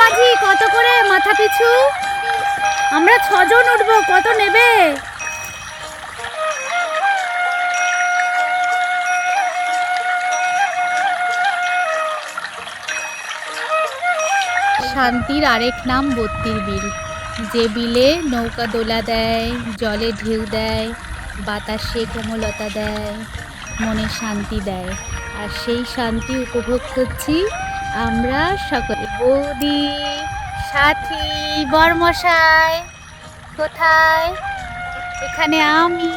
মাঝি কত করে মাথা পিছু? আমরা 6 জন উঠবো, কত নেবে? শান্তির আরেক নাম বত্তির বিল, যে বিলে নৌকা দোলা দেয়, জলে ঢেউ দেয়, বাতাসে কোমলতা দেয়, মনে শান্তি দেয়। আর সেই শান্তি উপভোগ করছি আমরা সকলে। বৌদি, সাথী, বরমশাই কোথায়? এখানে আমি।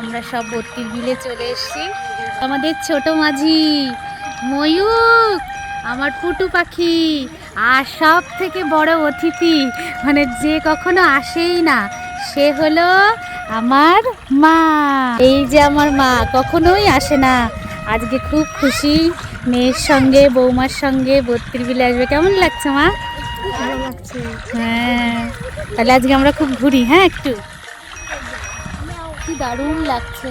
আমরা সব বত্তির বিলে চলে এসেছি। আমাদের ছোট মাঝি ময়ূক, আমার পুটু পাখি, আর সব থেকে বড় অতিথি, মানে যে কখনো আসেই না, সে হলো আমার মা। এই যে আমার মা কখনোই আসে না, আজকে খুব খুশি মেয়ের সঙ্গে, বৌমার সঙ্গে বত্তির বিলে আসবে। কেমন লাগছে মা? ভালো লাগছে। হ্যাঁ, তাহলে আজকে আমরা খুব ঘুরি। হ্যাঁ, একটু কি দারুণ লাগছে।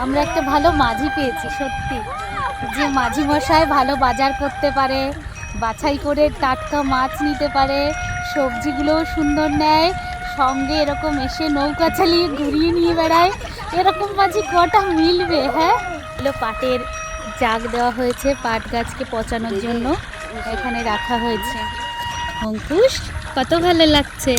আমরা একটা ভালো মাঝি পেয়েছি সত্যি, যে মাঝি মশাই ভালো বাজার করতে পারে, বাছাই করে টাটকা মাছ নিতে পারে, সবজিগুলোও সুন্দর নেয়, সঙ্গে এরকম এসে নৌকা চালিয়ে ঘুরিয়ে নিয়ে বেড়ায়। এরকম মাঝি কটা মিলবে? হ্যাঁ, এগুলো পাটের জাগ দেওয়া হয়েছে, পাট গাছকে পচানোর জন্য এখানে রাখা হয়েছে। অঙ্কুশ, কত ভালো লাগছে।